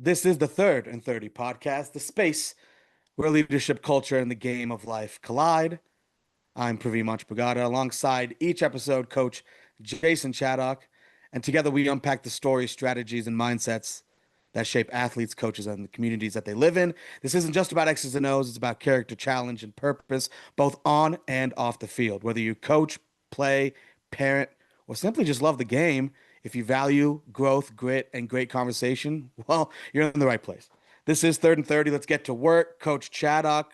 This is the Third and 30 podcast, the space where leadership, culture, and the game of life collide. I'm Pravi Manchpagada, alongside each episode, Coach Jason Chaddock, and together we unpack the stories, strategies, and mindsets that shape athletes, coaches, and the communities that they live in. This isn't just about X's and O's, it's about character, challenge, and purpose, both on and off the field. Whether you coach, play, parent, or simply just love the game, if you value growth, grit, and great conversation, well, you're in the right place. This is Third and 30. Let's get to work. Coach Chaddock,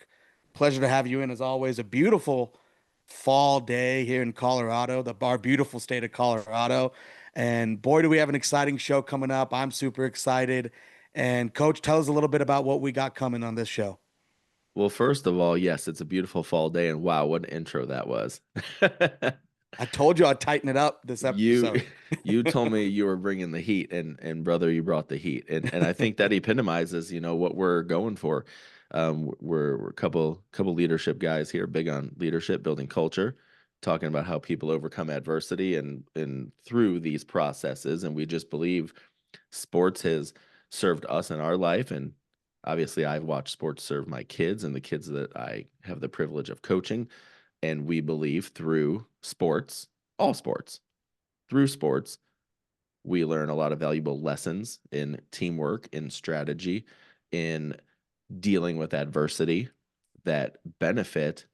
pleasure to have you in as always. A beautiful fall day here in Colorado, our beautiful state of Colorado. And boy, do we have an exciting show coming up. I'm super excited. And Coach, tell us a little bit about what we got coming on this show. Well, first of all, yes, it's a beautiful fall day, and wow, what an intro that was. I told you I'd tighten it up this You episode. you told me you were bringing the heat, and brother, you brought the heat, and I think that epitomizes, what we're going for. We're a couple leadership guys here, big on leadership, building culture, talking about how people overcome adversity and through these processes, and we just believe sports has served us in our life, and obviously I've watched sports serve my kids and the kids that I have the privilege of coaching, and we believe through sports, all sports, through sports, we learn a lot of valuable lessons in teamwork, in strategy, in dealing with adversity that benefit,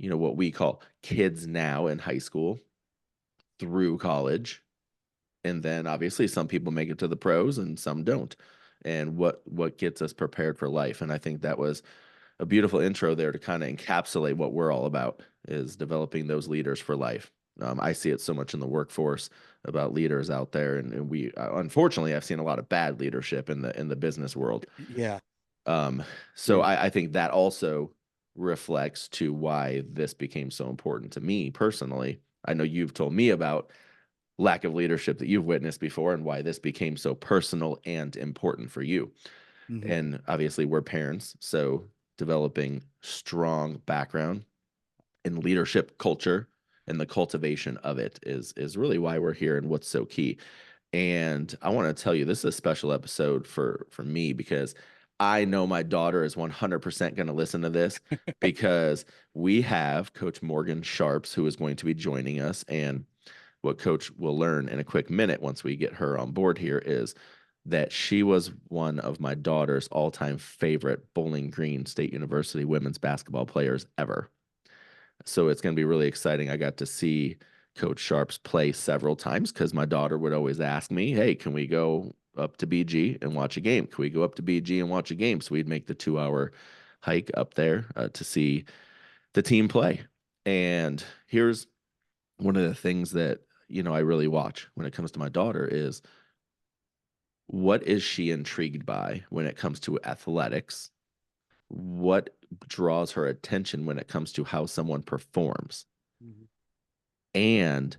what we call kids now in high school through college. And then obviously some people make it to the pros and some don't. And what gets us prepared for life. And I think that was a beautiful intro there to kind of encapsulate what we're all about is developing those leaders for life. I see it so much in the workforce about leaders out there, and we unfortunately I've seen a lot of bad leadership in the business world. Yeah, Um, so agreed. I think that also reflects to why this became so important to me personally. I know you've told me about lack of leadership that you've witnessed before and why this became so personal and important for you. Mhm. And obviously we're parents, so developing strong background in leadership culture and the cultivation of it is really why we're here and what's so key. And I want to tell you, this is a special episode for me because I know my daughter is 100% going to listen to this because we have Coach Morgan Sharps who is going to be joining us. And what Coach will learn in a quick minute once we get her on board here is that she was one of my daughter's all-time favorite Bowling Green State University women's basketball players ever. So it's going to be really exciting. I got to see Coach Sharps play several times because my daughter would always ask me, "Hey, can we go up to BG and watch a game? Can we go up to BG and watch a game?" So we'd make the 2 hour hike up there to see the team play. And here's one of the things that I really watch when it comes to my daughter is what is she intrigued by when it comes to athletics? What draws her attention when it comes to how someone performs? Mhm. And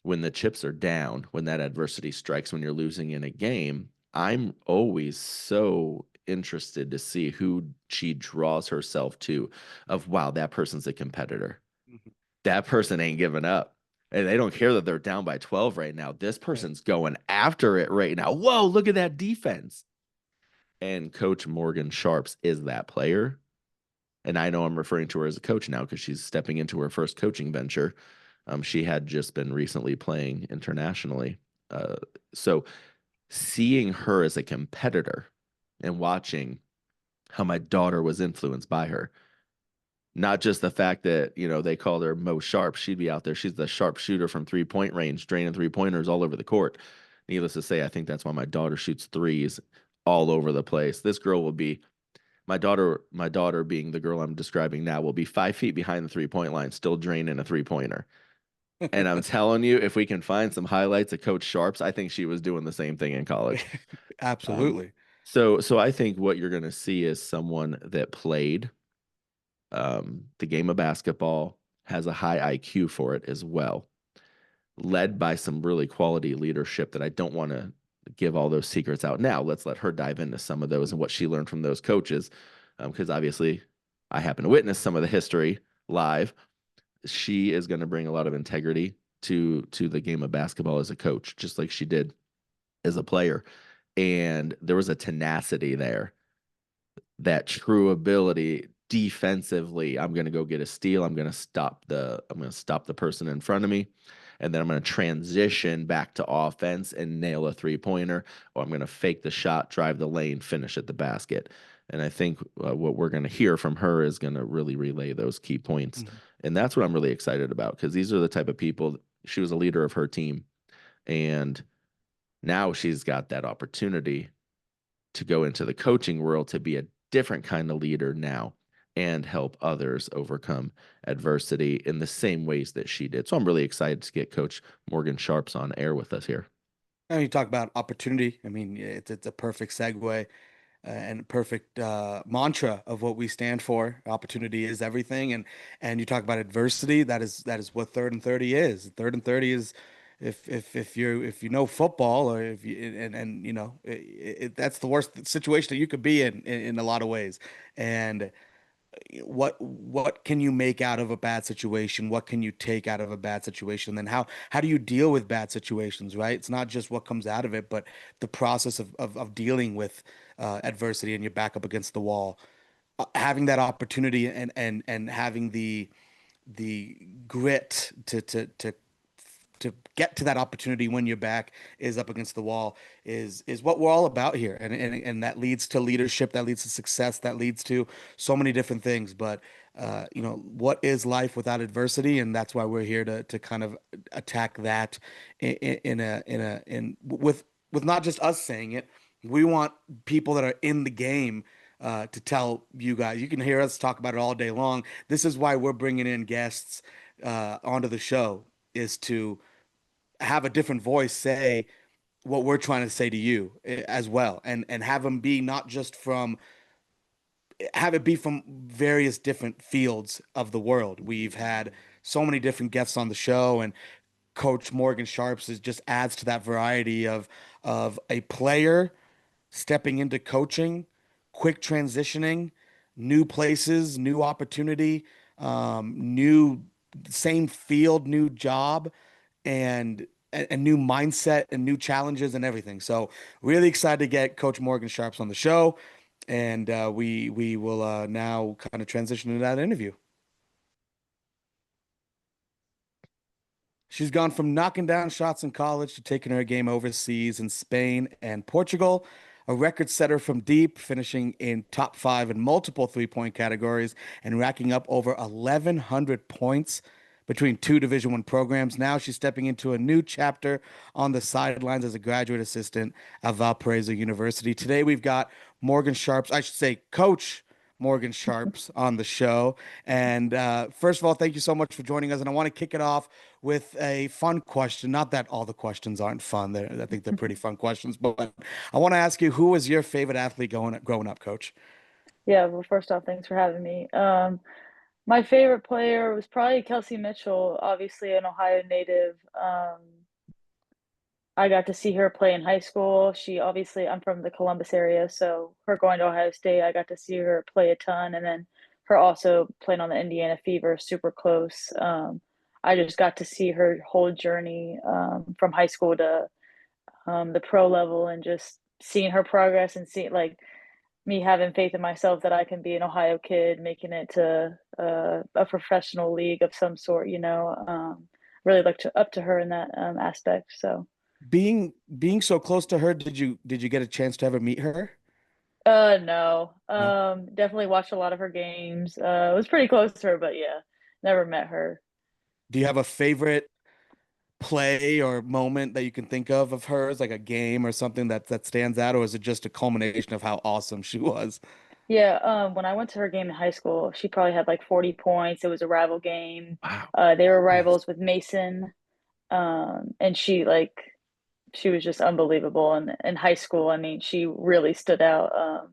when the chips are down, when that adversity strikes, when you're losing in a game, I'm always so interested to see who she draws herself to of wow, that person's a competitor. Mhm. That person ain't giving up. And they don't care that they're down by 12 right now. This Right. person's going after it right now. Whoa, look at that defense. And Coach Morgan Sharps is that player. And I know I'm referring to her as a coach now because she's stepping into her first coaching venture. She had just been recently playing internationally. So seeing her as a competitor and watching how my daughter was influenced by her, not just the fact that, they called her Mo Sharp. She'd be out there. She's the sharpshooter from 3 point range, draining 3 pointers all over the court. Needless to say, I think that's why my daughter shoots threes all over the place. This girl will be my daughter being the girl I'm describing now will be 5 feet behind the 3 point line, still draining a 3 pointer. And I'm telling you, if we can find some highlights of Coach Sharps, I think she was doing the same thing in college. Um, Absolutely. so I think what you're going to see is someone that played the game of basketball, has a high IQ for it as well, led by some really quality leadership that I don't want to give all those secrets out now. Let's let her dive into some of those and what she learned from those coaches. Because obviously, I happen to witness some of the history live. She is going to bring a lot of integrity to the game of basketball as a coach, just like she did as a player. And there was a tenacity there, that true ability defensively. I'm going to go get a steal. I'm going to stop the person in front of me. And then I'm going to transition back to offense and nail a three-pointer, or I'm going to fake the shot, drive the lane, finish at the basket. And I think what we're going to hear from her is going to really relay those key points. Mhm. And that's what I'm really excited about, because these are the type of people. She was a leader of her team, and now she's got that opportunity to go into the coaching world to be a different kind of leader now and help others overcome adversity in the same ways that she did. So I'm really excited to get Coach Morgan Sharps on air with us here. And you talk about opportunity. I mean, it's a perfect segue and perfect mantra of what we stand for. Opportunity is everything, and you talk about adversity. That is what third and 30 is. Third and 30 is if you know football, or if you and you know that's the worst situation that you could be in a lot of ways. And what can you make out of a bad situation? What can you take out of a bad situation? And then how do you deal with bad situations, right? It's not just what comes out of it, but the process of dealing with adversity, and you're back up against the wall. Having that opportunity, and having the grit to get to that opportunity when you're back is up against the wall is what we're all about here, and that leads to leadership, that leads to success, that leads to so many different things. But what is life without adversity? And that's why we're here to kind of attack that in with not just us saying it. We want people that are in the game to tell you guys. You can hear us talk about it all day long. This is why we're bringing in guests onto the show, is to have a different voice say what we're trying to say to you as well, and have them be not just from have it be from various different fields of the world. We've had so many different guests on the show, and Coach Morgan Sharps is just adds to that variety of a player stepping into coaching, quick transitioning, new places, new opportunity, new same field, new job, and a new mindset and new challenges and everything. So really excited to get Coach Morgan Sharps on the show, and we will now kind of transition into that interview. She's gone from knocking down shots in college to taking her game overseas in Spain and Portugal. A record setter from deep, finishing in top five in multiple three-point categories and racking up over 1,100 points between two Division I programs. Now she's stepping into a new chapter on the sidelines as a graduate assistant at Valparaiso University. Today we've got Morgan Sharps, I should say, Coach Morgan Sharps on the show. And first of all, thank you so much for joining us. And I want to kick it off with a fun question. Not that all the questions aren't fun. I think they're pretty fun questions. But I want to ask you, who was your favorite athlete growing up, Coach? Yeah, well, first off, thanks for having me. My favorite player was probably Kelsey Mitchell, obviously an Ohio native. I got to see her play in high school. I'm from the Columbus area, so her going to Ohio State, I got to see her play a ton, and then her also playing on the Indiana Fever, super close. I just got to see her whole journey from high school to the pro level, and just seeing her progress and seeing like me having faith in myself that I can be an Ohio kid, making it to a professional league of some sort. Really looked up to her in that aspect. So. Being so close to her, did you get a chance to ever meet her? No. No. Definitely watched a lot of her games. Was pretty close to her, but yeah, never met her. Do you have a favorite play or moment that you can think of hers, like a game or something that stands out, or is it just a culmination of how awesome she was? Yeah, when I went to her game in high school, she probably had like 40 points. It was a rival game. Wow. They were Nice. rivals with Mason. And she was just unbelievable. And in high school, I mean, she really stood out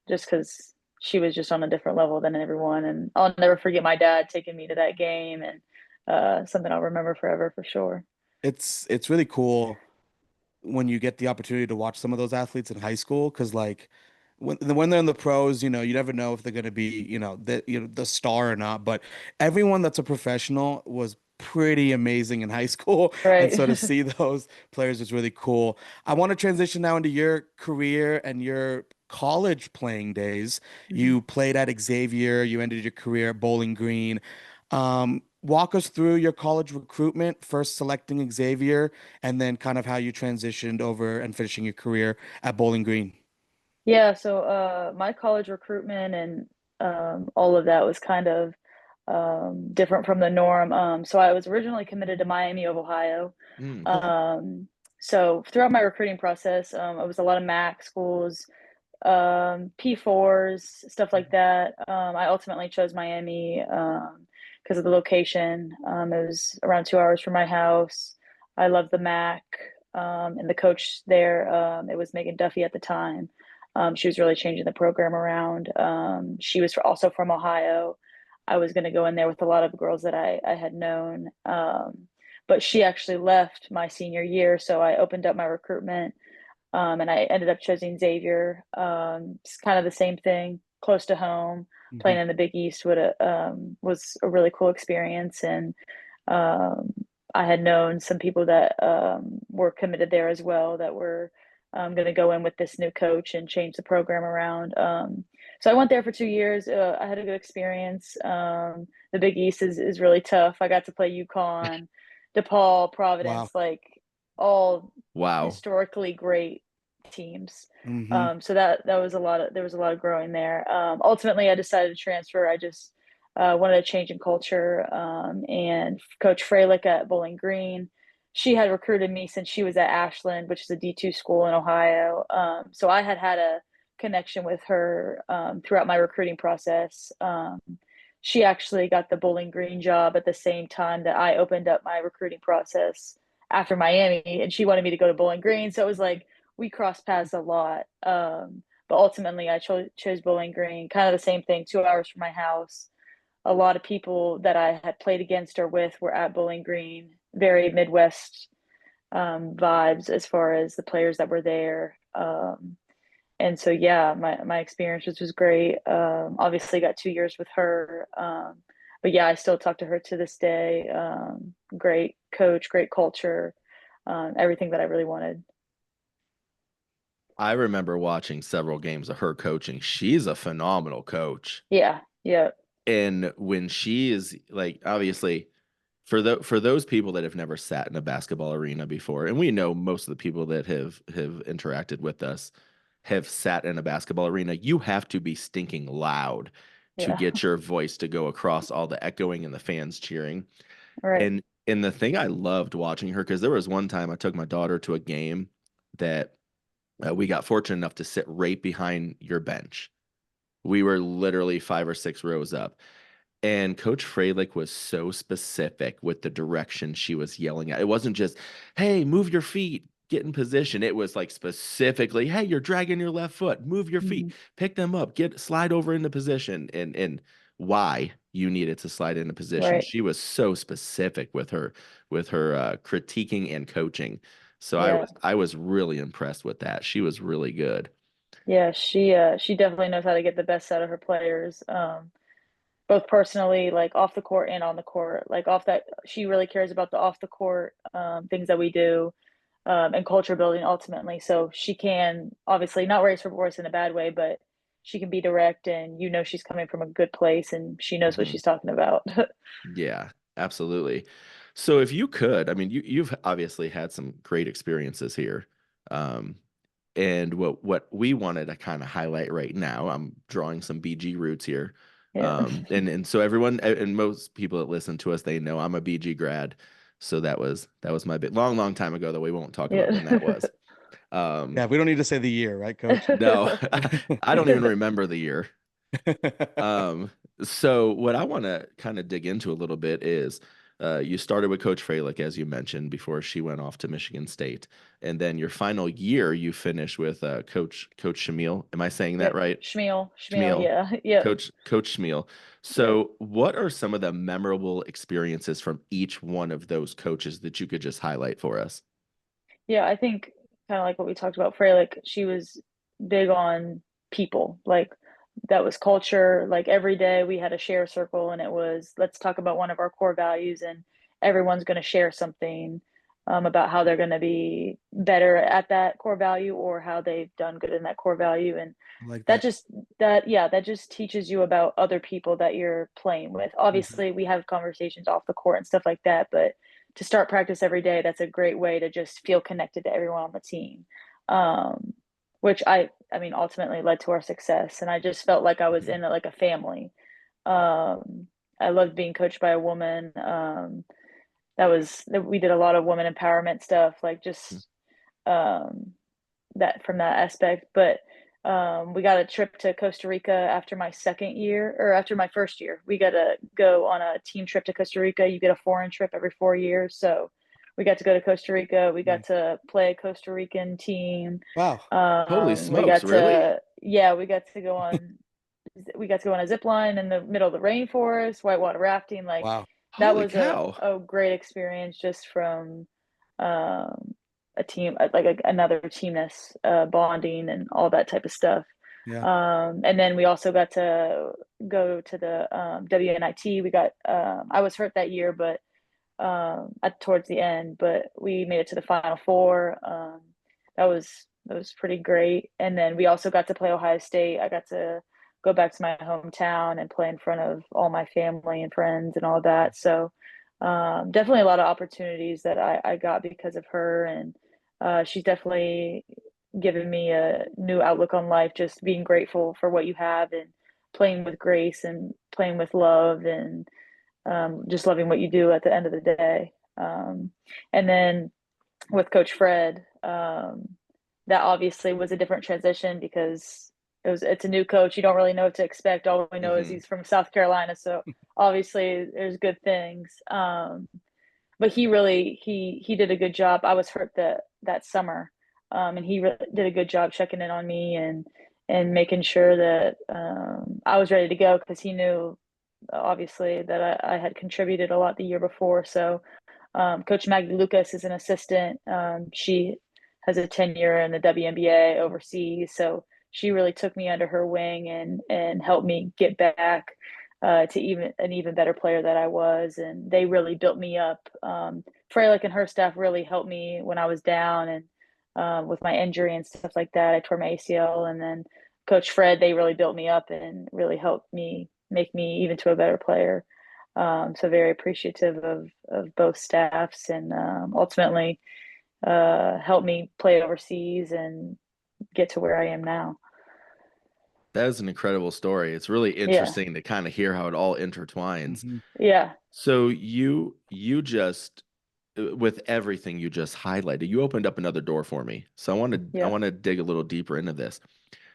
just because she was just on a different level than everyone. And I'll never forget my dad taking me to that game, and something I'll remember forever for sure. It's really cool when you get the opportunity to watch some of those athletes in high school, because like when they're in the pros, you never know if they're going to be the star or not. But everyone that's a professional was pretty amazing in high school. And Right. so to see those players is really cool. I want to transition now into your career and your college playing days. Mhm. You played at Xavier, you ended your career at Bowling Green. Walk us through your college recruitment, first selecting Xavier, and then kind of how you transitioned over and finishing your career at Bowling Green. Yeah, so my college recruitment and all of that was kind of different from the norm. So I was originally committed to Miami of Ohio. Okay. Um, so throughout my recruiting process, it was a lot of MAC schools, P4s, stuff like that. I ultimately chose Miami because of the location. It was around 2 hours from my house. I love the MAC, and the coach there, it was Megan Duffy at the time. She was really changing the program around. She was also from Ohio. I was going to go in there with a lot of girls that I had known. But she actually left my senior year, so I opened up my recruitment, and I ended up choosing Xavier. It's kind of the same thing, close to home. Playing Mhm. in the Big East was a really cool experience, and um, I had known some people that were committed there as well that were going to go in with this new coach and change the program around. So I went there for 2 years. I had a good experience. The Big East is really tough. I got to play UConn, DePaul, Wow. Providence, like all Wow. historically great teams. Hmm. So that was a lot of there was a lot of growing there. Ultimately, I decided to transfer. I just wanted a change in culture. And Coach Freilich at Bowling Green, she had recruited me since she was at Ashland, which is a D2 school in Ohio. So I had a connection with her throughout my recruiting process. She actually got the Bowling Green job at the same time that I opened up my recruiting process after Miami, and she wanted me to go to Bowling Green. So it was like we crossed paths a lot. But ultimately, I chose Bowling Green, kind of the same thing, 2 hours from my house. A lot of people that I had played against or with were at Bowling Green, very Midwest vibes as far as the players that were there. And so, yeah, my experience was great. Obviously, got 2 years with her. But yeah, I still talk to her to this day. Great coach, great culture, everything that I really wanted. I remember watching several games of her coaching. She's a phenomenal coach. Yeah, yeah, And when she is like, obviously, for those people that have never sat in a basketball arena before, and we know most of the people that have interacted with us have sat in a basketball arena, you have to be stinking loud to yeah. get your voice to go across all the echoing and the fans cheering. All right. And the thing I loved watching her, because there was one time I took my daughter to a game that we got fortunate enough to sit right behind your bench. We were literally 5 or 6 rows up. And Coach Freilich was so specific with the direction she was yelling at. It wasn't just, hey, move your feet, get in position. It was like specifically, hey, you're dragging your left foot, move your feet, Hmm. pick them up, slide over into position, and why you needed to slide into position. Right. She was so specific with her critiquing and coaching. So Yeah. I was really impressed with that. She was really good. Yeah. She definitely knows how to get the best out of her players. Both personally, like off the court and on the court. Like off that, she really cares about the off the court things that we do, and culture building ultimately. So she can obviously not raise her voice in a bad way, but she can be direct, and she's coming from a good place, and she knows what Mhm. she's talking about. Yeah, absolutely. So if you could, I mean, you've obviously had some great experiences here. Um, and what we wanted to kind of highlight right now, I'm drawing some BG roots here. Yeah. And so everyone and most people that listen to us, they know I'm a BG grad. So that was my bit long time ago, though we won't talk about Yeah. when that was. Um, Yeah, we don't need to say the year, right, coach? no, I don't even remember the year. Um, so what I want to kind of dig into a little bit is you started with Coach Freilich, as you mentioned, before she went off to Michigan State. And then your final year, you finished with Coach Shamil. Am I saying that Yep. right? Shmuel, Shmiel, yeah. Yep. Coach Shmiel. Yep. So what are some of the memorable experiences from each one of those coaches that you could just highlight for us? Yeah, I think kind of like what we talked about, Frey, like she was big on people. Like that was culture. Like every day we had a share circle and it was let's talk about one of our core values, and everyone's going to share something about how they're going to be better at that core value or how they've done good in that core value. And I like that that. just that just teaches you about other people that you're playing with. Obviously, we have conversations off the court and stuff like that, but to start practice every day, that's a great way to just feel connected to everyone on the team. Which I mean ultimately led to our success, and I just felt like I was in like a family. I loved being coached by a woman. We did a lot of women empowerment stuff, like just um, that from that aspect. But we got a trip to Costa Rica after my second year, or after my first year. We got to go on a team trip to Costa Rica. You get a foreign trip every 4 years, so we got to go to Costa Rica. We got to play a Costa Rican team. Wow. Holy We smokes, got really? to we got to go on a zip line in the middle of the rainforest, whitewater rafting. Like Wow. that Holy was cow. a great experience just from um, a team, like another teamness, bonding and all that type of stuff. Yeah. And then we also got to go to the WNIT. I was hurt that year, but towards the end, but we made it to the Final Four. That was pretty great. And then we also got to play Ohio State. I got to go back to my hometown and play in front of all my family and friends and all that. So definitely a lot of opportunities that I got because of her. And she's definitely given me a new outlook on life, just being grateful for what you have and playing with grace and playing with love and just loving what you do at the end of the day. And then with Coach Fred, that obviously was a different transition because it's a new coach. You don't really know what to expect. All we know is he's from South Carolina, so obviously there's good things. But he did a good job. I was hurt that summer, and he did a good job checking in on me and making sure that I was ready to go because he knew obviously that I had contributed a lot the year before. So Coach Maggie Lucas is an assistant. She has a tenure in the WNBA overseas, so she really took me under her wing and helped me get back to even better player that I was. And they really built me up. Freilich and her staff really helped me when I was down and with my injury and stuff like that. I tore my ACL, and then Coach Fred, they really built me up and really helped me make me even to a better player. So very appreciative of both staffs, and ultimately helped me play overseas and get to where I am now. That is an incredible story. It's really Yeah, interesting to kind of hear how it all intertwines. yeah, So you just with everything you just highlighted, you opened up another door for me. So I yeah. want to dig a little deeper into this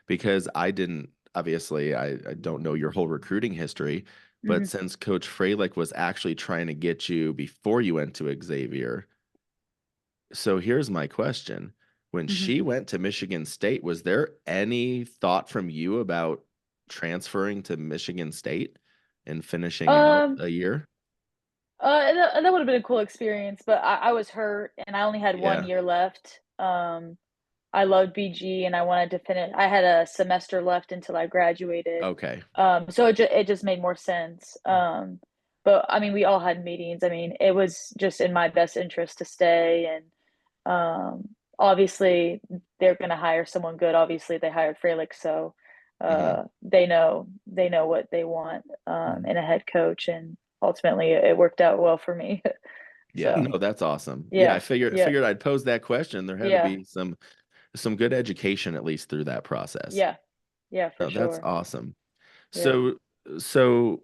because I didn't obviously I don't know your whole recruiting history, but Hmm. since Coach Freilich was actually trying to get you before you went to Xavier, so here's my question. When Hmm. she went to Michigan State, was there any thought from you about transferring to Michigan State and finishing out Um, a year? that would have been a cool experience, but I was hurt and I only had one Yeah. year left. I loved BG and I wanted to finish. I had a semester left until I graduated. Okay. So it just made more sense. But I mean, we all had meetings. I mean, it was just in my best interest to stay. And obviously, they're going to hire someone good. Obviously, they hired Freilich, so Hmm. they know what they want in a head coach, and ultimately, it worked out well for me. Yeah, So no, that's awesome. Yeah, I yeah, yeah, figured I'd pose that question. There had to yeah, be some good education at least through that process. yeah, yeah, for No, that's sure. awesome. Yeah. So so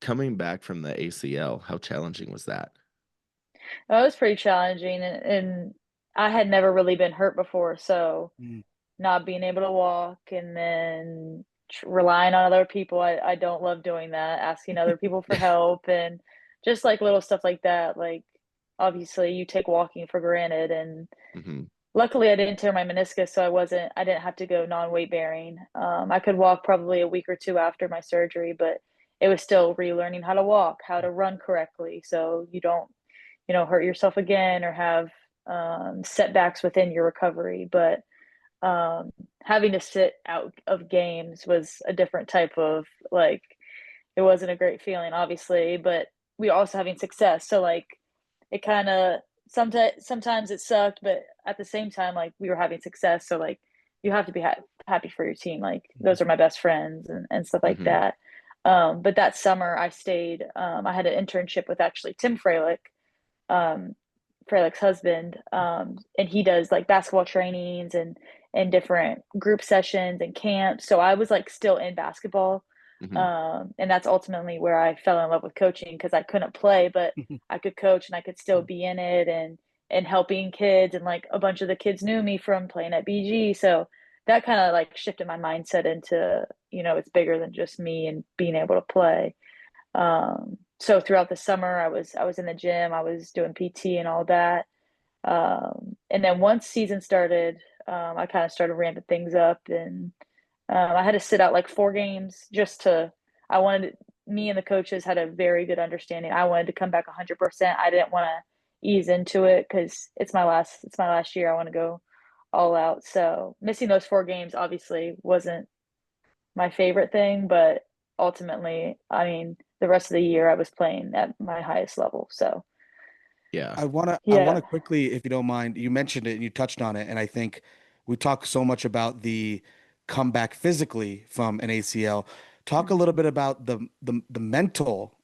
coming back from the ACL, how challenging was that? It was pretty challenging, and I had never really been hurt before, so not being able to walk and then relying on other people, I don't love doing that, asking other people for help and just like little stuff like that. Like, obviously, you take walking for granted, and Hmm. luckily, I didn't tear my meniscus, so I didn't have to go non-weight bearing. I could walk probably a week or two after my surgery, but it was still relearning how to walk, how to run correctly, so you don't hurt yourself again or have setbacks within your recovery. But having to sit out of games was a different type of like, it wasn't a great feeling, obviously, but we were also having success. So like it kind of sometimes it sucked, but at the same time, like we were having success. So like you have to be happy for your team. Like those are my best friends and stuff like Hmm. that. But that summer I stayed. I had an internship with actually Tim Freilich, um, Freilich's husband, and he does like basketball trainings and different group sessions and camps. So I was like still in basketball, Hmm. and that's ultimately where I fell in love with coaching because I couldn't play, but I could coach and I could still be in it and helping kids, and like a bunch of the kids knew me from playing at BG. So that kind of like shifted my mindset into, it's bigger than just me and being able to play. So throughout the summer, I was in the gym, I was doing PT and all that. And then once season started, I kind of started ramping things up, and I had to sit out like 4 games just to. I wanted Me and the coaches had a very good understanding. I wanted to come back 100%. I didn't want to ease into it because it's my last year. I want to go all out. So missing those 4 games obviously wasn't my favorite thing, but ultimately, I mean, the rest of the year I was playing at my highest level. So, Yeah. I wanna yeah. quickly, if you don't mind, you mentioned it and you touched on it, and I think we talk so much about the comeback physically from an ACL. Talk a Mhm. little bit about the mental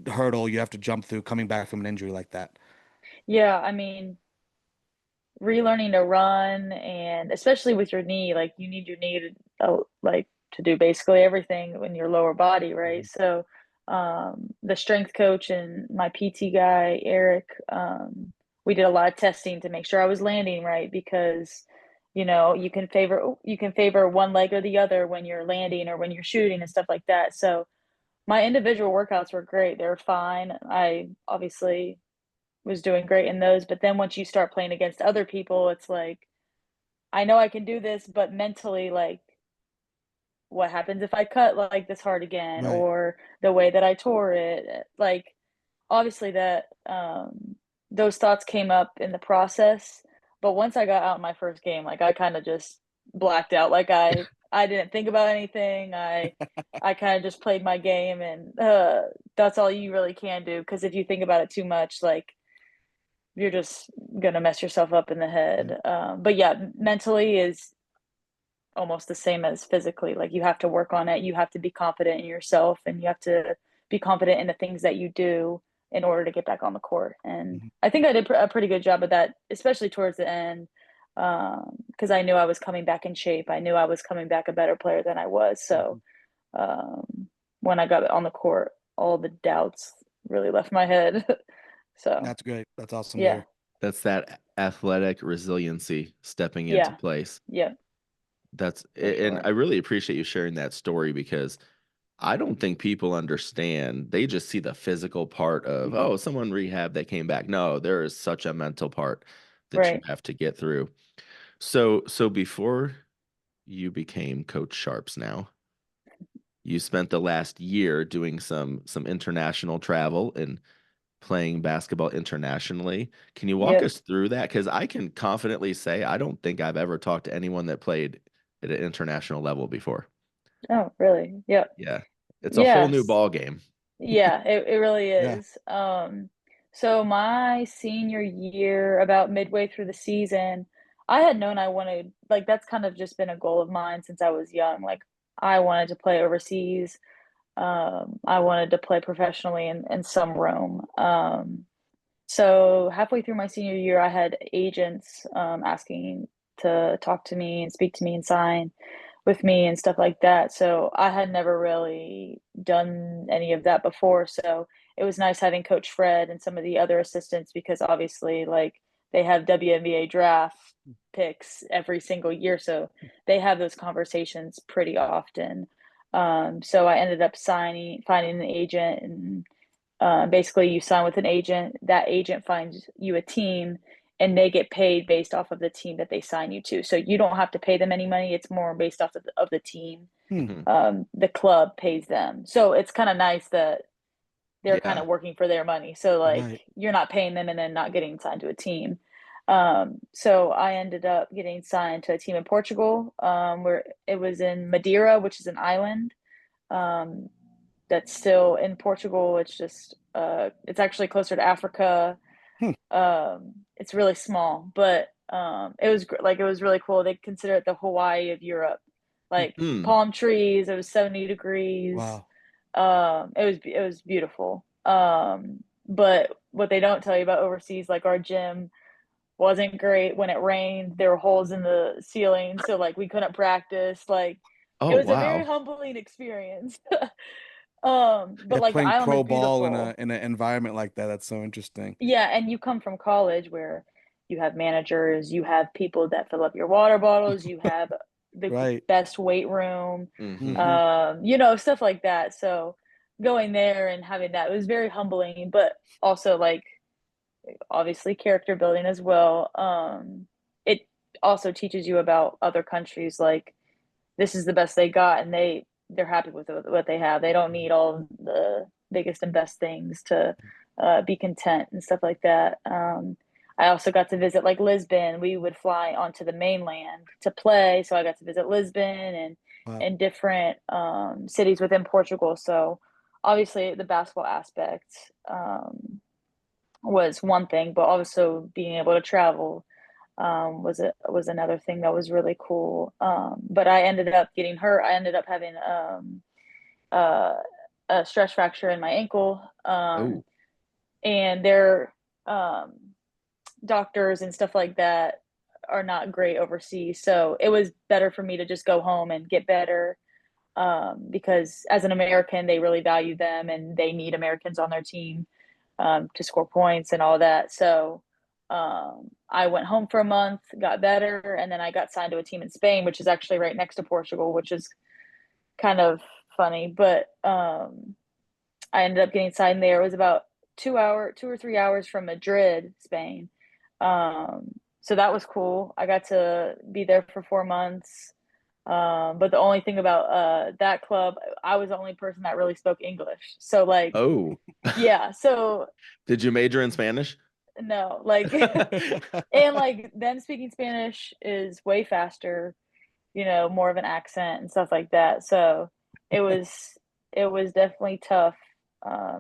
hurdle you have to jump through coming back from an injury like that. Yeah, I mean, relearning to run, and especially with your knee, like you need your knee to like to do basically everything in your lower body, right? Mhm. So, the strength coach and my PT guy, Eric, we did a lot of testing to make sure I was landing right because you can favor one leg or the other when you're landing or when you're shooting and stuff like that. So my individual workouts were great. They were fine. I obviously was doing great in those, but then once you start playing against other people, it's like, I know I can do this, but mentally, like, what happens if I cut like this hard again, Right. or the way that I tore it? Like, obviously that those thoughts came up in the process, but once I got out in my first game, like I kind of just blacked out. Like I didn't think about anything. I kind of just played my game, and that's all you really can do because if you think about it too much, like you're just gonna mess yourself up in the Yeah. head. But yeah, mentally is almost the same as physically. Like you have to work on it. You have to be confident in yourself, and you have to be confident in the things that you do in order to get back on the court. And Mhm. I think I did a pretty good job of that, especially towards the end, because I knew I was coming back in shape. I knew I was coming back a better player than I was. So Mhm. um, when I got on the court, all the doubts really left my head. So That's great. That's awesome to yeah, hear. That's that athletic resiliency stepping into yeah, place. yeah, for And sure. I really appreciate you sharing that story because I don't think people understand. They just see the physical part of, Mhm. oh, someone rehab, they came back. No, there is such a mental part that you Right. have to get through. So before you became Coach Sharps now, you spent the last year doing some international travel and playing basketball internationally. Can you walk Yep. us through that? Because I can confidently say I don't think I've ever talked to anyone that played at an international level before. Oh, really? Yep. Yeah. It's a whole new Yes. ball game. Yeah, it really Yeah. is. So my senior year, about midway through the season, I had known I wanted, like, that's kind of just been a goal of mine since I was young. Like, I wanted to play overseas. I wanted to play professionally in some realm. So halfway through my senior year, I had agents asking to talk to me and speak to me and sign with me and stuff like that. So I had never really done any of that before. So it was nice having Coach Fred and some of the other assistants because obviously, like, they have WNBA draft picks every single year. So they have those conversations pretty often. So I ended up finding an agent, and basically, you sign with an agent. That agent finds you a team, and they get paid based off of the team that they sign you to. So you don't have to pay them any money. It's more based off of the team. Hmm. Mhm. The club pays them. So it's kind of nice that they're kind Yeah. of working for their money. So like Right. you're not paying them and then not getting signed to a team. So I ended up getting signed to a team in Portugal, where it was in Madeira, which is an island. Um, that's still in Portugal. It's just It's actually closer to Africa. Hmm. It's really small, but it was like it was really cool. They consider it the Hawaii of Europe. Like Hmm. palm trees. It was 70 degrees. Wow. It was beautiful. But what they don't tell you about overseas, like our gym wasn't great when it rained. There were holes in the ceiling, so like we couldn't practice. Like it Oh, was a very wow. humbling experience. But Yeah, like the playing island was pro ball beautiful. in an environment like that, that's so interesting. Yeah, and you come from college where you have managers, you have people that fill up your water bottles, you have the Right. best weight room, Hmm. Hmm. stuff like that. So going there and having that, it was very humbling, but also like obviously character building as well. It also teaches you about other countries, like this is the best they got, and they're happy with what they have. They don't need all the biggest and best things to be content and stuff like that. I also got to visit like Lisbon. We would fly onto the mainland to play, so I got to visit Lisbon Wow. and different cities within Portugal. So obviously the basketball aspect was one thing, but also being able to travel was another thing that was really cool. But I ended up getting hurt. I ended up having uh, a stress fracture in my ankle, Oh, and their um, doctors and stuff like that are not great overseas. So it was better for me to just go home and get better, because as an American, they really value them and they need Americans on their team to score points and all that. So I went home for a month, got better, and then I got signed to a team in Spain, which is actually right next to Portugal, which is kind of funny. But I ended up getting signed there. It was about 2 or 3 hours from Madrid, Spain. So that was cool. I got to be there for 4 months. But the only thing about that club, I was the only person that really spoke English. So like, oh. yeah. So Did you major in Spanish? no, like, and like them speaking Spanish is way faster, more of an accent and stuff like that. So it was it was definitely tough.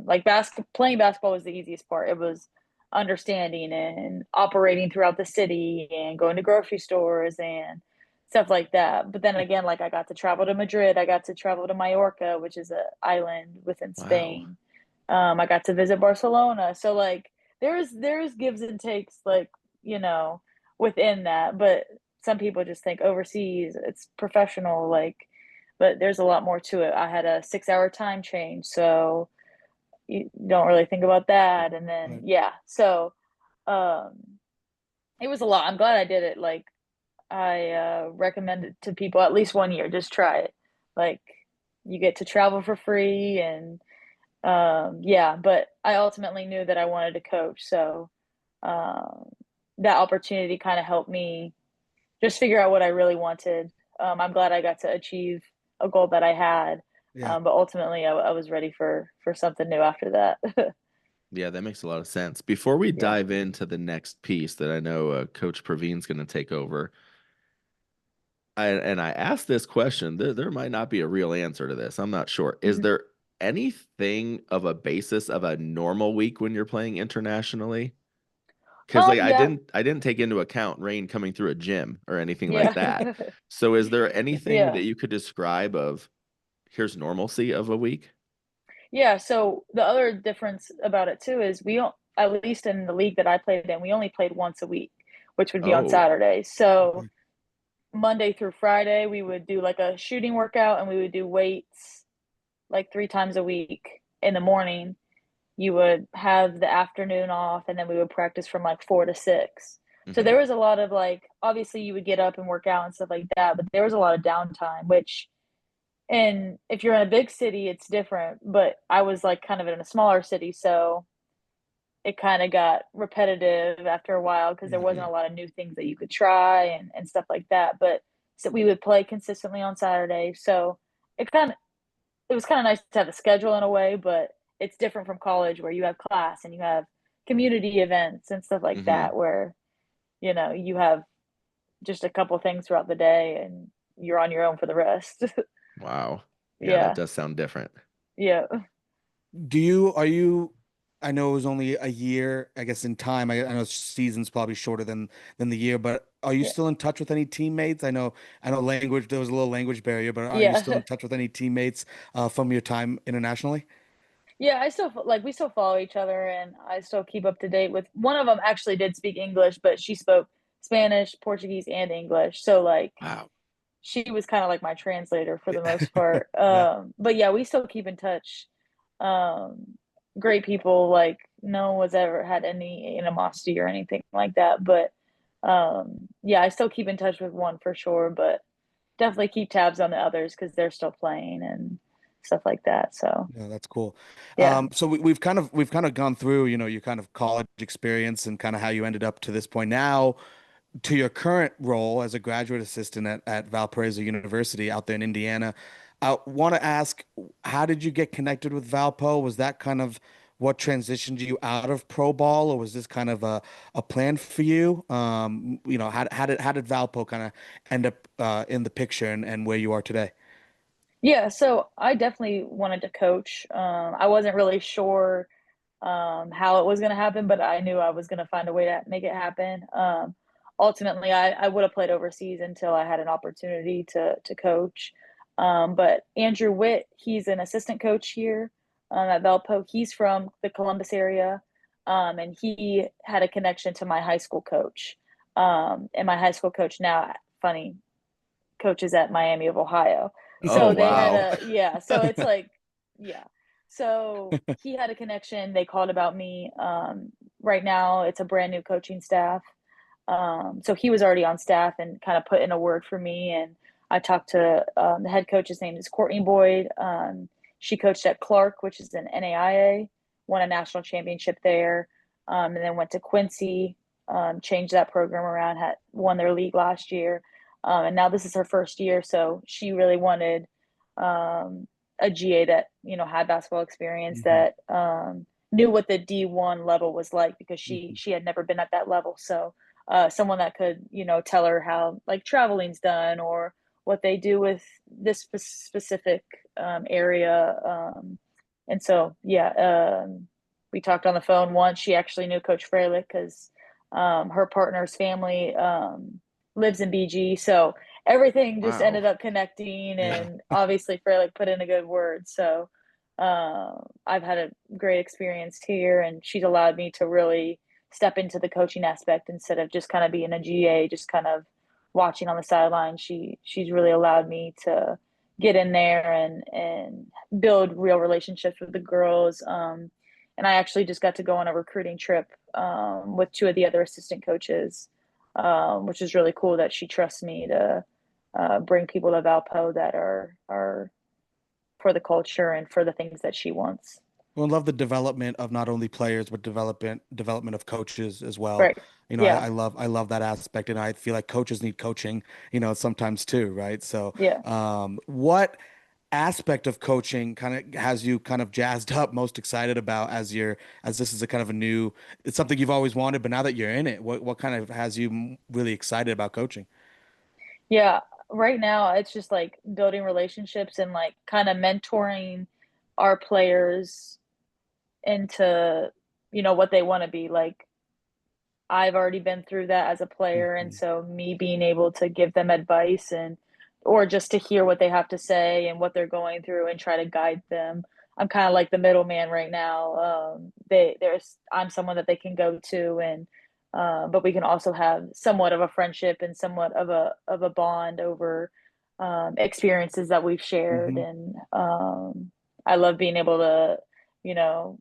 Like playing basketball was the easiest part. It was understanding and operating throughout the city and going to grocery stores and stuff like that. But then again, like I got to travel to Madrid, I got to travel to Mallorca, which is an island within Wow. Spain. I got to visit Barcelona. So like there's gives and takes, like, you know, within that. But some people just think overseas it's professional, like, but there's a lot more to it. I had a 6 hour time change, so you don't really think about that. And then Right. yeah, so um it was a lot. I'm glad I did it. Like I recommend it to people at least 1 year. Just try it. Like you get to travel for free and yeah, but I ultimately knew that I wanted to coach. So um that opportunity kind of helped me just figure out what I really wanted. I'm glad I got to achieve a goal that I had. Yeah. But ultimately I was ready for something new after that. Yeah, that makes a lot of sense. Before we Yeah. dive into the next piece that I know Coach Praveen's going to take over, I asked this question. There might not be a real answer to this. I'm not sure. Is Mhm. there anything of a basis of a normal week when you're playing internationally? Because like Yeah. I didn't take into account rain coming through a gym or anything like Yeah. that. So is there anything Yeah. that you could describe of here's normalcy of a week? Yeah, so the other difference about it too is we don't, at least in the league that I played in, we only played once a week, which would be on Oh, Saturdays. So Okay. Monday through Friday, we would do like a shooting workout and we would do weights like 3 times a week in the morning. You would have the afternoon off and then we would practice from like 4 to 6. So hmm, there was a lot of like, obviously you would get up and work out and stuff like that, but there was a lot of downtime, which, and if you're in a big city, it's different. But I was like kind of in a smaller city, so it kind of got repetitive after a while because there Yeah. wasn't hmm. a lot of new things that you could try and stuff like that. But so we would play consistently on Saturday. So it was kind of nice to have a schedule in a way, but it's different from college where you have class and you have community events and stuff like Hmm. that where, you have just a couple things throughout the day and you're on your own for the rest. Wow. Yeah, that Yeah. does sound different. Yeah. Are you I know it was only a year, I guess in time. I know season's probably shorter than the year, but are you Yeah. still in touch with any teammates? I know language, there was a little language barrier, but are you still Yeah. in touch with any teammates from your time internationally? Yeah, I still like we still follow each other, and I still keep up to date with one of them. Actually did speak English, but she spoke Spanish, Portuguese, and English. So like Wow. she was kind of like my translator for the most part. Yeah. But yeah, we still keep in touch. Um, Great people, like no one was ever had any animosity or anything like that. But yeah, I still keep in touch with one for sure, but definitely keep tabs on the others because they're still playing and stuff like that. So Yeah, that's cool. yeah. So we've kind of gone through, your kind of college experience and kind of how you ended up to this point now to your current role as a graduate assistant at Valparaiso University out there in Indiana. I want to ask, how did you get connected with Valpo? Was that kind of what transitioned you out of pro ball, or was this kind of a plan for you? How did Valpo kind of end up in the picture and where you are today? Yeah, so I definitely wanted to coach. I wasn't really sure how it was going to happen, but I knew I was going to find a way to make it happen. Ultimately, I would have played overseas until I had an opportunity to coach. But Andrew Witt, he's an assistant coach here at Valpo. He's from the Columbus area, and he had a connection to my high school coach. And my high school coach now, funny, coaches at Miami of Ohio. Oh, So they had wow. a yeah, so it's like yeah. So he had a connection. They called about me. Right now it's a brand new coaching staff. So he was already on staff and kind of put in a word for me. And I talked to the head coach's name is Courtney Boyd. She coached at Clark, which is an NAIA, won a national championship there, and then went to Quincy, changed that program around, had won their league last year, and now this is her first year. So she really wanted um, a GA that had basketball experience, Hmm. that knew what the D1 level was like because she Hmm. she had never been at that level. So someone that could tell her how like traveling's done or what they do with this specific area. And so yeah, we talked on the phone once. She actually knew Coach Freilich because her partner's family lives in BG. So everything just Wow. ended up connecting, Yeah. and obviously Freilich put in a good word. So I've had a great experience here, and she's allowed me to really step into the coaching aspect instead of just kind of being a GA, just kind of watching on the sideline. She's really allowed me to get in there and build real relationships with the girls. And I actually just got to go on a recruiting trip with two of the other assistant coaches, which is really cool that she trusts me to bring people to Valpo that are for the culture and for the things that she wants. Well, I love the development of not only players but development of coaches as well. Right. I, Yeah. I love that aspect, and I feel like coaches need coaching, sometimes too, right? So, Yeah. what aspect of coaching kind of has you kind of jazzed up, most excited about as this is a kind of a new, it's something you've always wanted, but now that you're in it, what kind of has you really excited about coaching? Yeah. Right now, it's just like building relationships and like kind of mentoring our players into, what they want to be. Like, I've already been through that as a player, and Mhm. so me being able to give them advice and or just to hear what they have to say and what they're going through and try to guide them. I'm kind of like the middleman right now. I'm someone that they can go to, and but we can also have somewhat of a friendship and somewhat of a bond over experiences that we've shared. Mhm. And I love being able to, you know,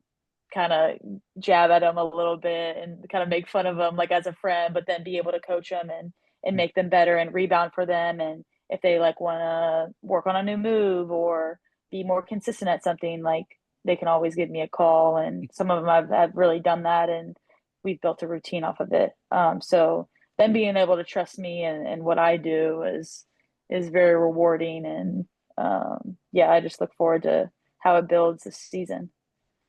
kind of jab at them a little bit and kind of make fun of them like as a friend, but then be able to coach them and make them better and rebound for them. And if they like want to work on a new move or be more consistent at something, like they can always give me a call. And some of them have really done that, and we've built a routine off of it. So them being able to trust me and what I do is very rewarding. And yeah, I just look forward to how it builds this season.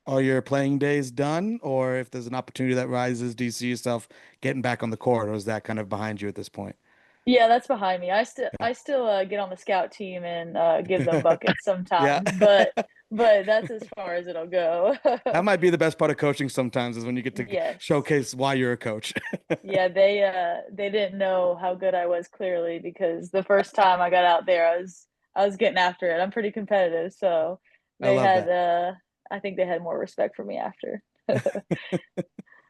Are your playing days done, or if there's an opportunity that rises, do you see yourself getting back on the court, or is that kind of behind you at this point? Yeah, that's behind me. I still get on the scout team and give them Yeah. buckets Yeah. sometimes, but but that's as far as it'll go. That might be the best part of coaching sometimes is when you get to Yes. showcase why you're a coach. Yeah, they didn't know how good I was clearly because the first time I got out there I was getting after it. I'm pretty competitive, so I they love had that. I think they had more respect for me after.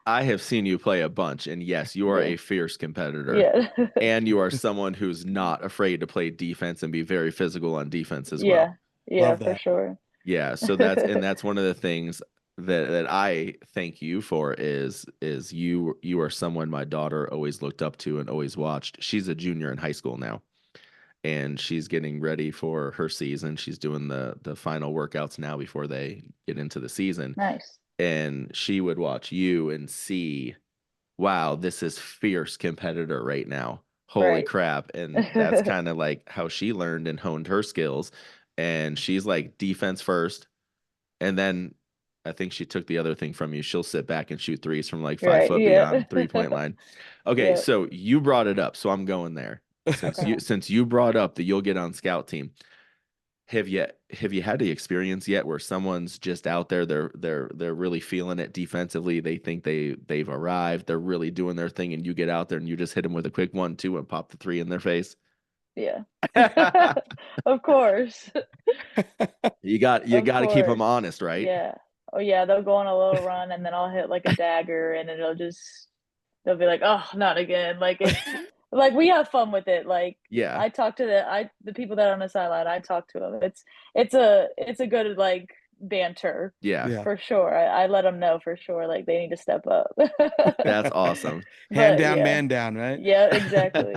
I have seen you play a bunch, and yes, you are Yeah. a fierce competitor, Yeah. and you are someone who's not afraid to play defense and be very physical on defense as well. Yeah. Yeah, Love for that. sure. Yeah, so that's one of the things that I thank you for is you are someone my daughter always looked up to and always watched. She's a junior in high school now, and she's getting ready for her season. She's doing the final workouts now before they get into the season. Nice. And she would watch you and see, wow, this is fierce competitor right now. Holy Right. crap. And that's kind of like how she learned and honed her skills. And she's like defense first. And then I think she took the other thing from you. She'll sit back and shoot threes from like five Right. foot Yeah. beyond 3 point line. Okay, Yeah. so you brought it up, so I'm going there. Since Okay. you brought up that you'll get on scout team, have you had the experience yet where someone's just out there, they're really feeling it defensively, they think they've arrived, they're really doing their thing, and you get out there and you just hit them with a quick 1-2 and pop the three in their face? Yeah. Of course. Of You got to keep them course. honest, right? Yeah. Oh yeah, they'll go on a little run and then I'll hit like a dagger and they'll be like, "Oh, not again." Like it's like we have fun with it. Like Yeah, I talk to the people that are on the sideline, I talk to them. It's a good like banter yeah, Yeah. for sure. I let them know for sure like they need to step up. that's awesome. Hand But down, yeah. man down, right? Yeah, exactly.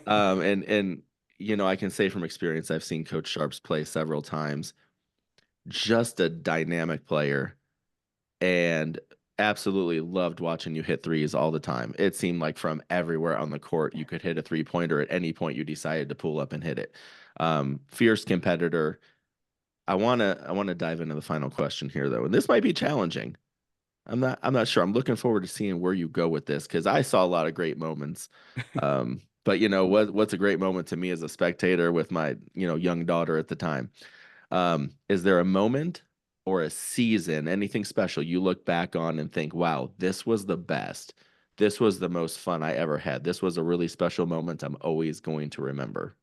And I can say from experience, I've seen Coach Sharps play several times. Just a dynamic player, and absolutely loved watching you hit threes all the time. It seemed like from everywhere on the court, you could hit a 3 pointer at any point you decided to pull up and hit it. Fierce competitor. I wanna dive into the final question here though, and this might be challenging. I'm not sure. I'm looking forward to seeing where you go with this because I saw a lot of great moments. But what's a great moment to me as a spectator with my young daughter at the time? Is there a moment or a season, anything special you look back on and think, wow, this was the best. This was the most fun I ever had. This was a really special moment I'm always going to remember.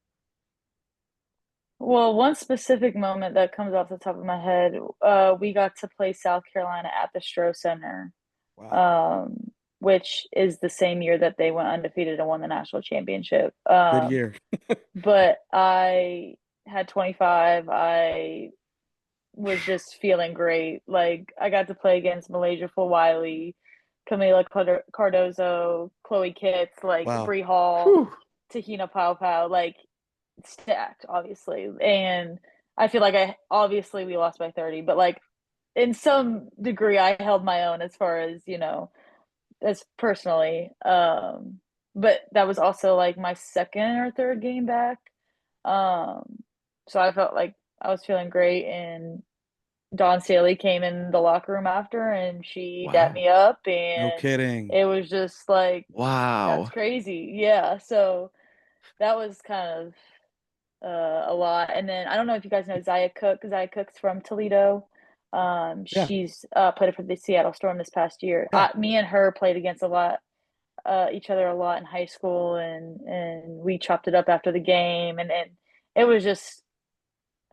Well, one specific moment that comes off the top of my head, we got to play South Carolina at the Stroh Center, Wow. um, which is the same year that they went undefeated and won the national championship. Good year. But I had 25. I was just feeling great. Like I got to play against Malaysia Fulwiley, Camila Cardozo, Chloe Kitts, like Wow. Bree Hall, Whew. Tahina Pau Pau, like stacked, obviously. And I feel like I obviously we lost by 30, but like in some degree I held my own as far as, as personally. But that was also like my second or third game back. So I felt like I was feeling great and Dawn Staley came in the locker room after and she dapped Wow. me up No and kidding. it was just like that's Wow. crazy. Yeah. So that was kind of a lot. And then I don't know if you guys know Zaya Cook. Zaya Cook's from Toledo. Yeah. She's played for the Seattle Storm this past year. Yeah. Me and her played against each other a lot in high school, and we chopped it up after the game, and it was just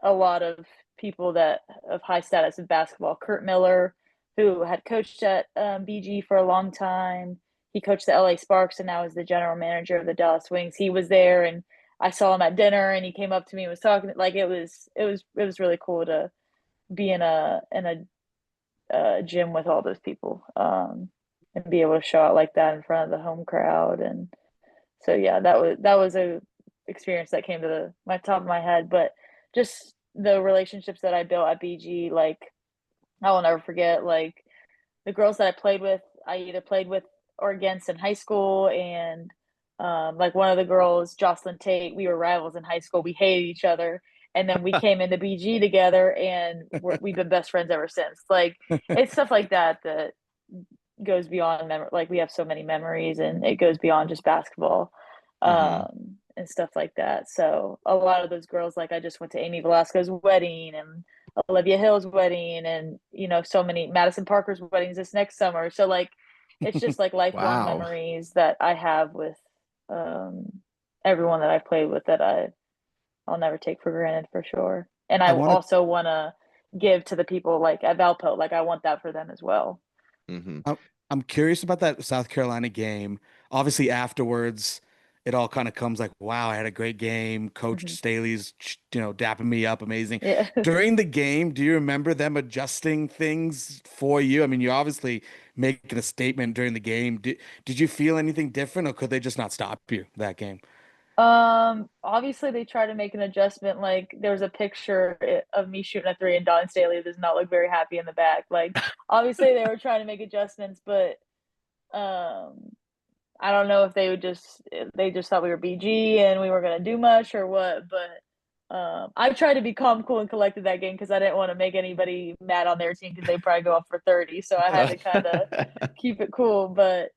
a lot of people that of high status in basketball. Kurt Miller, who had coached at BG for a long time, he coached the LA Sparks and now is the general manager of the Dallas Wings. He was there, and I saw him at dinner, and he came up to me and was talking. Like it was really cool to be in a gym with all those people, and be able to show out like that in front of the home crowd. And so yeah, that was a experience that came to my top of my head. But just the relationships that I built at BG, like I will never forget. Like the girls that I played with, I either played with or against in high school, and like one of the girls, Jocelyn Tate, we were rivals in high school. We hated each other, and then we came into BG together, and we've been best friends ever since. Like it's stuff like that that goes beyond memory. Like we have so many memories, and it goes beyond just basketball, Hmm. and stuff like that. So a lot of those girls, like I just went to Amy Velasco's wedding, and Olivia Hill's wedding, and so many Madison Parker's weddings this next summer. So like it's just like lifelong Wow. memories that I have with um everyone that I've played with that I'll never take for granted for sure. And I I want to also want to give to the people like at Valpo. Like I want that for them as well. Hmm. I'm I'm curious about that South Carolina game. Obviously, afterwards, it all kind of comes like, wow, I had a great game. Coach Hmm. Staley's, dapping me up, amazing. Yeah. During the game, do you remember them adjusting things for you? I mean, you're obviously making a statement during the game. Did you feel anything different, or could they just not stop you that game? Obviously they try to make an adjustment. Like there was a picture of me shooting a three and Don Staley does not look very happy in the back. Like obviously they were trying to make adjustments, but um I don't know if they just thought we were BG and we weren't gonna do much or what, but I tried to be calm, cool, and collected that game because I didn't want to make anybody mad on their team because they probably go up for 30. So I had to kind of keep it cool. But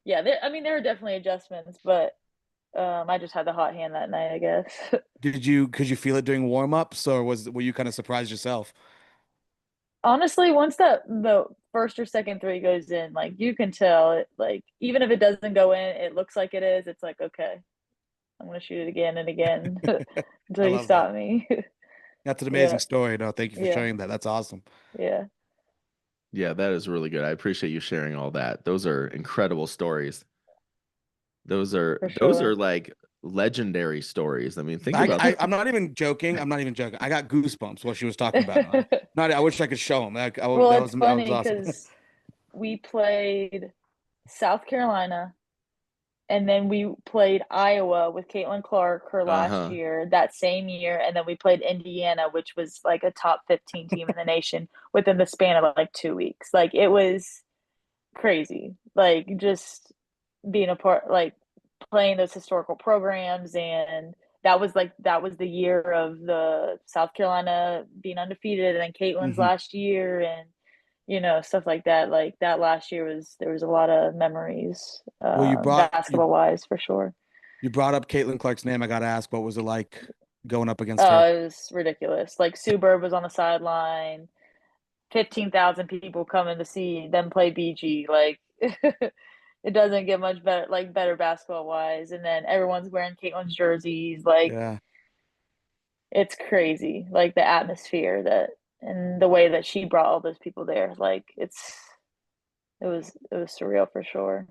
yeah, I mean there were definitely adjustments, but I just had the hot hand that night, I guess. Could you feel it during warm-ups, or were you kind of surprised yourself? Honestly, once the first or second three goes in, like you can tell it, like even if it doesn't go in, it looks like it is. It's like, okay, I'm gonna shoot it again and again until I you love that. stop me. That's an amazing Yeah, story. No, thank you for yeah, sharing that. That's awesome. yeah, Yeah, that is really good. I appreciate you sharing all that. Those are incredible stories. for Those are sure. like legendary stories. I mean, think about I'm not even joking. I'm not even joking. I got goosebumps while she was talking about it. Not. I wish I could show them. Well, That it's was funny awesome. because we played South Carolina. And then we played Iowa with Caitlin Clark her last Uh-huh. year, that same year. And then we played Indiana, which was like a top 15 team in the nation within the span of like 2 weeks. Like it was crazy. Like just being a part, like playing those historical programs. And that was the year of the South Carolina being undefeated and then Caitlin's Hmm. last year. And stuff like that. Like that last year there was a lot of memories, Well, basketball wise for sure. you brought up Caitlin Clark's name. I got to ask, what was it like going up against Oh, her? it was ridiculous. Like Sue Bird was on the sideline, 15,000 people coming to see them play BG. Like it doesn't get much better, like better basketball wise. And then everyone's wearing Caitlin's jerseys. Like Yeah. it's crazy. Like the atmosphere that and the way that she brought all those people there. Like it was surreal for sure.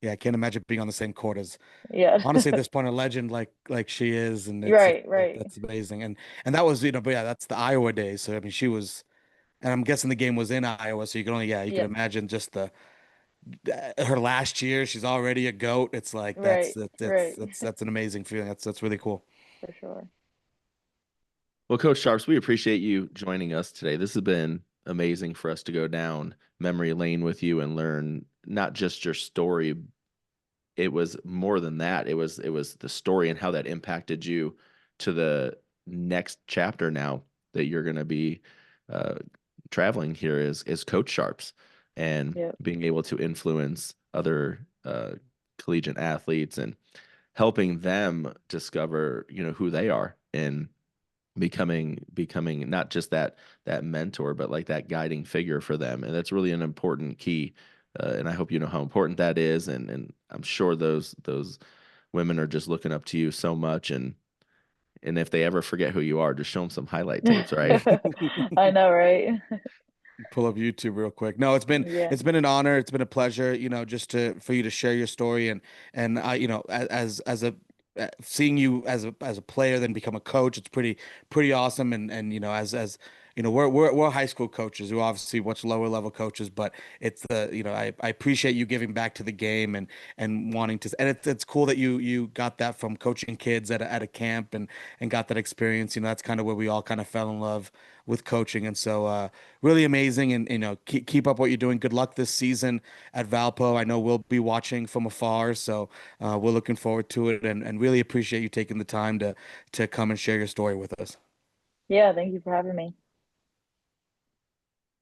Yeah, I can't imagine being on the same court as, Yeah. honestly, at this point, a legend like she is, and Right, right. that's amazing. And that was, but yeah, that's the Iowa days. So I mean, she was, and I'm guessing the game was in Iowa, so you can only, yeah, you can Yep. imagine just the her last year. She's already a goat. It's like Right, right. that's an amazing feeling. That's really cool. For sure. Well, Coach Sharps, we appreciate you joining us today. This has been amazing for us to go down memory lane with you and learn not just your story. It was more than that. It was the story and how that impacted you to the next chapter now that you're going to be uh, traveling here is Coach Sharps and Yep. being able to influence other collegiate athletes and helping them discover, who they are and becoming not just that mentor, but like that guiding figure for them. And that's really an important key. And I hope you know how important that is. And I'm sure those women are just looking up to you so much. And if they ever forget who you are, just show them some highlight tapes, right? I know, right? Pull up YouTube real quick. No, Yeah. it's been an honor. It's been a pleasure, just for you to share your story and I, as a seeing you as a player then become a coach, it's pretty awesome. And as we're high school coaches who obviously much lower level coaches, but it's the I appreciate you giving back to the game and wanting to, and it's cool that you got that from coaching kids at a camp and got that experience. That's kind of where we all kind of fell in love with coaching. And so really amazing. And keep up what you're doing. Good luck this season at Valpo. I know we'll be watching from afar, so we're looking forward to it, and really appreciate you taking the time to come and share your story with us. Yeah, thank you for having me.